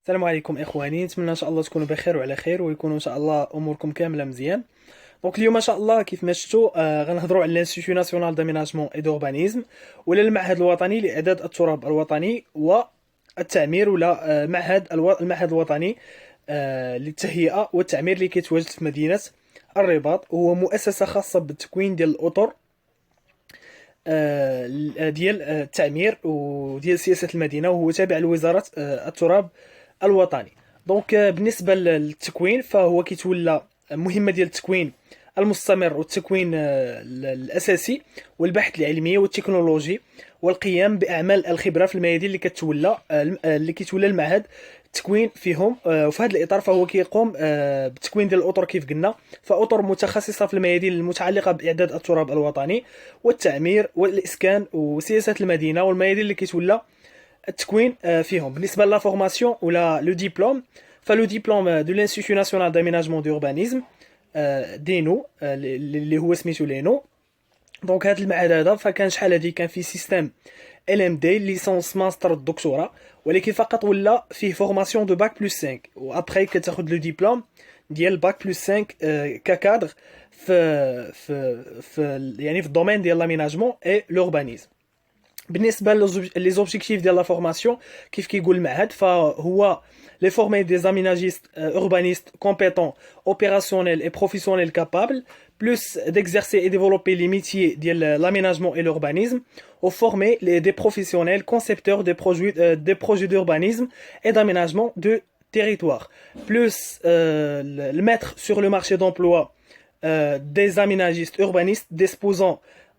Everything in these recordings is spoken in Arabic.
السلام عليكم اخواني، نتمنى ان شاء الله تكونوا بخير وعلى خير ويكونوا ان شاء الله اموركم كامله مزيان. دونك اليوم ان شاء الله كيف ما شفتوا غنهضروا على الانستيتيو ناسيونال داميناجمون اي دوربانيزم، ولا المعهد الوطني لاعداد التراب الوطني والتعمير، ولا المعهد الوطني للتهيئه والتعمير اللي كيتواجد في مدينه الرباط. وهو مؤسسه خاصه بالتكوين ديال الاطر ديال التعمير وديال سياسة المدينة، وهو تابع لوزارة التراب الوطني. دونك بالنسبة للتكوين فهو كيتولى مهمة ديال التكوين المستمر والتكوين الأساسي والبحث العلمي والتكنولوجي والقيام بأعمال الخبرة في الميادين اللي كيتولى المعهد التكوين فيهم. وفي هذا الاطار فهو كيقوم بتكوين ديال الاطر كيف قلنا، فاطر متخصصه في الميادين المتعلقه باعداد التراب الوطني والتعمير والاسكان وسياسه المدينه والميادين اللي كيتولى التكوين فيهم. بالنسبه لا فورماسيون ولا لو ديبلوم، فلو ديبلوم دو لانستيتيو ناسيونال داميناجمون دوربانيزم دينو اللي هو سميتو لينو. دونك هذا المعهد هذا فكان شحال هادي كان فيه سيستم ال ام دي ليسونس ماستر الدكتوراه، ولكن فقط ولا فيه فورماسيون دو باك بلس 5، وابخي كتاخذ لو ديبلوم ديال باك بلس 5 ككادر في الدومين ديال لاميناجمون اي لوربانيزم. بالنسبه لي زوبجيكتيف ديال لا فورماسيون كيف كيقول المعهد، فهو les former des aménagistes urbanistes compétents, opérationnels et professionnels capables, plus d'exercer et développer les métiers de l'aménagement et l'urbanisme, ou former des professionnels concepteurs des projets d'urbanisme et d'aménagement de territoire, plus le mettre sur le marché d'emploi des aménagistes urbanistes disposant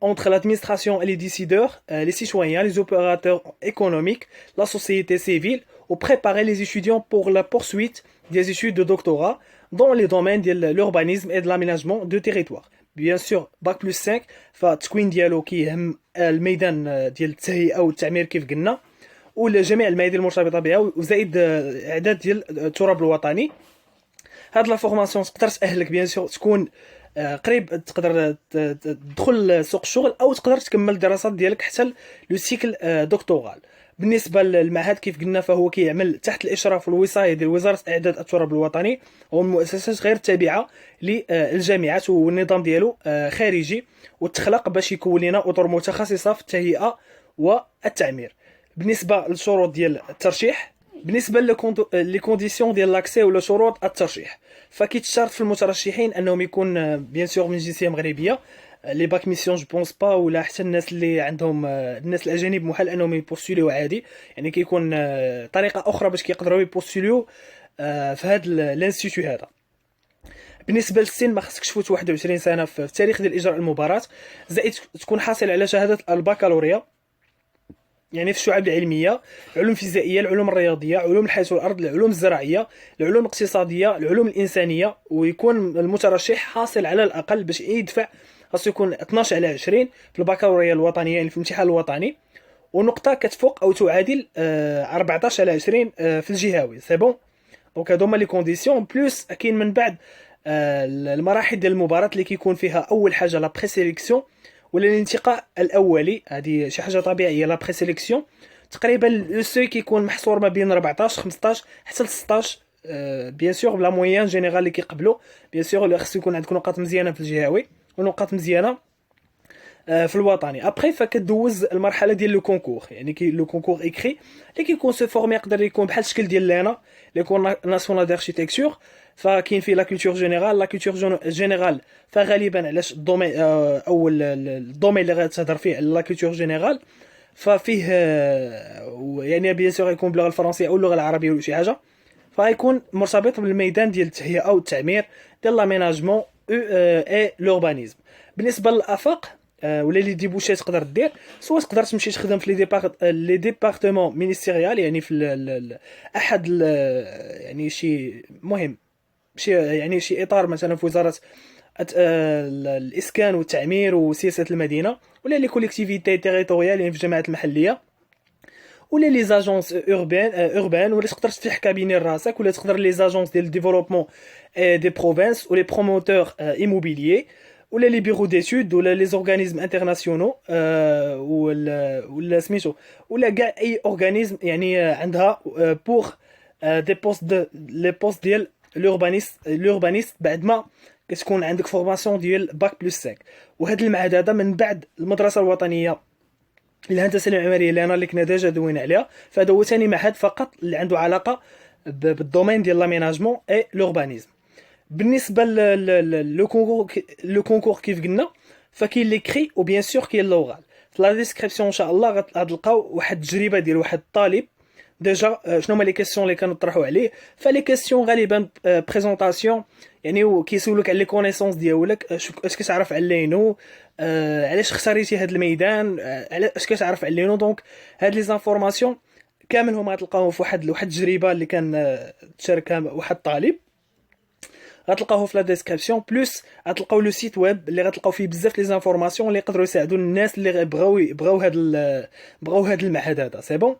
entre l'administration et les décideurs, les citoyens, les opérateurs économiques, la société civile, ou préparer les étudiants pour la poursuite des études de doctorat dans les domaines de l'urbanisme et de l'aménagement de territoire. Bien sûr, Bac plus 5 فتكوين ديالو كيهم الميدان ديال التهيئة والتعمير كيف قلنا، وجميع الميادين المرتبطة بها، وزائد إعداد ديال التراب الوطني. هاد لا فورماسيون تقدر تأهلك بيان سور تكون قريب تقدر تدخل سوق الشغل، او تقدر تكمل الدراسات ديالك حتى لو سيكل دكتورال. بالنسبه للمعهد كيف قلنا فهو كيعمل تحت الاشراف والوصايه ديال وزاره اعداد التراب الوطني، هو من المؤسسات غير تابعه للجامعات، والنظام ديالو خارجي وتخلق باش يكون لنا اطر متخصصه في التهيئه والتعمير. بالنسبه للشروط ديال الترشيح، بالنسبه لي كونديسيون ديال لاكسي ولا شروط الترشيح، فكيتشارط في المترشحين انهم يكون بيان سور من جنسيه مغربيه. لي باك ميسيون جو بونس با، ولا حتى الناس اللي عندهم الناس الاجانب محال انهم يبوستوليو عادي، يعني كيكون طريقه اخرى باش كيقدروا يبوستوليو في هذا الانستيتيو هذا. بالنسبه للسن ما خصكش تفوت 21 سنه في التاريخ ديال اجراء المباراه، زائد تكون حاصل على شهاده البكالوريا يعني في الشعب العلميه، العلوم الفيزيائيه، العلوم الرياضيه، علوم الحياه والارض، العلوم الزراعيه، العلوم الاقتصاديه، العلوم الانسانيه. ويكون المترشح حاصل على الاقل باش يدفع خاصو يكون 12 على 20 في البكالوريا الوطنيه، يعني في الامتحان الوطني، ونقطه كتفوق او تعادل 14 على 20 في الجهوي. سي بون. دونك هادو هما لي كونديسيون. بلوس كاين من بعد المراحل ديال المباراه اللي كيكون فيها اول حاجه لا بري سيليكسيون ولا الانتقاء الاولي، هذه شي حاجه طبيعيه. لا بري سيليكسيون تقريبا لو سوي كيكون محصور ما بين 14 15 حتى ل 16، بيان سور بلا مويان جينيرال اللي كيقبلوا. بيان سور خص يكون عندك نقاط مزيانه في الجهوي ونقاط مزيانه في الوطني. ابخي فكدوز المرحله ديال لو كونكور، يعني كي لو كونكور ايكري اللي كيكون سو فورمي، يقدر يكون بحال الشكل ديال لانا اللي يكون ناسيونال داركتيكتور. فكاين فيه لا كولتور جينيرال. لا كولتور جينيرال فغالبا علاش الدومين او الدومين اللي غتهضر فيه على لا كولتور جينيرال، ففيه يعني بيان سور يكون باللغه الفرنسيه او اللغه العربيه ولا شي حاجه، فغيكون مرتبط بالميدان ديال التهيئه والتعمير ديال لاميناجمون اي لوربانيزم. بالنسبه للافاق ولا لي ديبوشي تقدر دير، سواء تقدر تمشي تخدم في لي ديبارتمون مينيستيريال، يعني في احد يعني شي مهم شي يعني شي اطار مثلا في وزاره الاسكان والتعمير وسياسه المدينه، ولا لي كوليكتيفيتي تيريتوريال يعني في الجماعات المحليه، ولا لي زاجونس اوربان، ولا تقدر تفتح كابيني راسك، ولا تقدر لي زاجونس ديال ديفلوبمون دي بروفانس ولي بروموتور ايموبيليي، ولا لي بيرو ديتود، ولا لي زورغانيزم انترناسيونو، ولا سميتو، ولا كاع اي اورغانيزم يعني عندها بوغ دي بوست لي بوست ديال لوربانيست بعد ما كتكون عندك فورماسيون ديال باك بلس 5. وهذا المعهد هذا من بعد المدرسه الوطنيه الهندسه المعماريه اللي كنا ديجا دوينا عليها، فهذا هو ثاني معهد فقط اللي عنده علاقه بالدومين ديال لاميناجمون اي لوربانيزم. بالنسبه لو كونكور كيف قلنا، فكاين ليكري و بيان سور كاين لوغال. في لا ديسكريبسيون ان شاء الله غتلقاو واحد التجربه ديال واحد الطالب ديجا شنو هما لي كيسيون اللي كانوا طرحوا عليه. فلي كيسيون غالبا بريزونطاسيون، يعني كيسولك على لي كونيسونس ديالك، اش كتعرف على لينو، علاش اختاريتي هذا الميدان، اش كتعرف على لينو. دونك هاد لي زانفورماسيون كامل هما غتلقاوهم في واحد التجربه اللي كان تشاركها واحد الطالب، غتلقاوه في لا ديسكريبسيون. بلس غتلقاو لو سيت ويب اللي غتلقاو فيه بزاف لي زانفورماسيون اللي يقدروا يساعدوا الناس اللي بغاو هذا المعهد هذا. سي بون.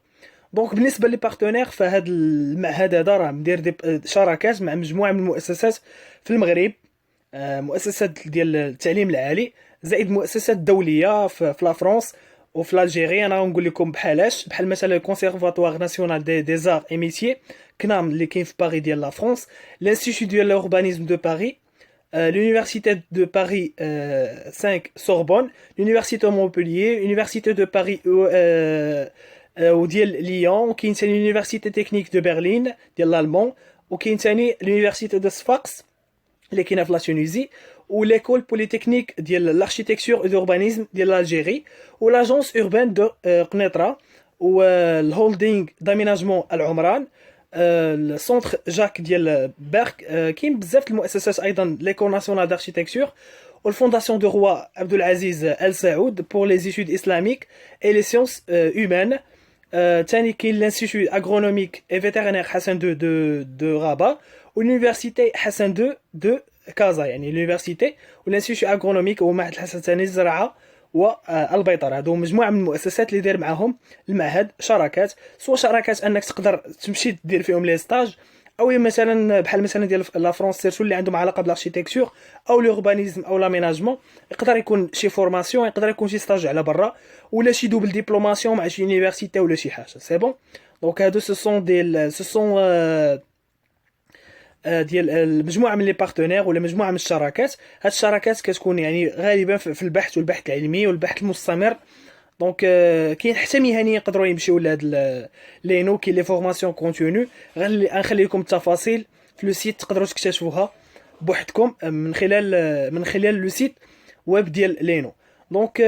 دونك بالنسبه لي بارتنير، فهاد المعهد هذا راه مدير شراكات مع مجموعه من المؤسسات في المغرب، مؤسسات ديال التعليم العالي زائد مؤسسات دوليه في لا فرنسا وفي الجيري. انا غنقول لكم بحال مثلا الكونسيرفاتوار ناسيونال دي زار اي ميتيي كنام اللي كاين في باريس ديال لا فرنسا، لانستيتوت ديال l'urbanisme دو باريس، l'université de Paris 5 Sorbonne, l'université de Montpellier, l'université de Paris وديال ليون، وكاين ثاني l'université technique de Berlin ديال l'allemand، وكاين ثاني l'université de Sfax اللي كاينه في لا تونيزي، وليكول بوليتكنيك ديال لاركتيكتور و دوربانيزم ديال الجيري، ولاجونس اوربان دو قنيطره، والهولدينغ داميناجمون العمران، السونتر جاك ديال بيرك. كاين بزاف المؤسسات ايضا ليكول ناسيونال داركتيكتور، والفونداسيون دو روا عبد العزيز ال سعود بور لي زيتود اسلاميك اي لي سيونس هيومان. ثاني كاين لانستيتوت اغرونوميك اي فيتيرينير حسن دو رابا، واليونيفرسيتي حسن دو كازا، يعني اليونيفرسيتي والانستيتوت اغرونوميك ومعهد الحسن الثاني للزراعه والبيطره. هادو مجموعه من المؤسسات اللي داير معاهم المعهد شراكات، سواء شراكات انك تقدر تمشي دير فيهم لي ستاج، او مثلا بحال مثلا ديال لا فرونس سيرتو اللي عندهم علاقه بالاركتيكتور او لوربانيزم او لاميناجمون، يقدر يكون شي فورماسيون، يقدر يكون شي ستاج على برا، ولا شي دوبل ديبلوماسيون مع شي يونيفرسيتي ولا شي حاجه. سي بون. دونك هادو سو سون ديال مجموعه من لي بارتنير ولا مجموعه من الشراكات. هاد الشراكات كتكون يعني غالبا في البحث والبحث العلمي والبحث المستمر. دونك كاين حتى مهنيين يقدروا يمشيو لهاد لينو، كاين لي فورماسيون كونتينيو. غنخلي لكم التفاصيل في لو سيت تقدروا تكتشفوها بوحدكم من خلال لو سيت ويب ديال لينو. دونك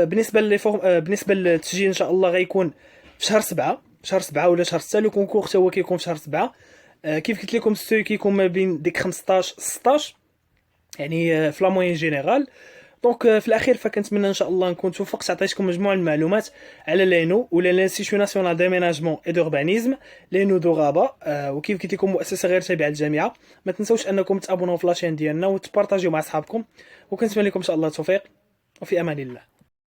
بالنسبه للتسجيل ان شاء الله غيكون في شهر 7 ولا شهر 6. لو كونكور حتى هو كيكون في شهر 7. كيف قلت لكم السوي كيكون ما بين ديك 15 16، يعني في لا موين جينيرال. دونك في الاخير فكنتمنى ان شاء الله نكون توفقت، عطيتكم مجموعه من المعلومات على لينو ولا لانستيتيو ناسيونال داميناجمون اي دوربانيزم لينو دو غابا. وكيف قلت لكم مؤسسه غير تابعه للجامعه. ما تنسوش انكم تابوناو في لاشين ديالنا وتبارطاجيو مع اصحابكم، وكنتمنى لكم ان شاء الله التوفيق، وفي امان الله.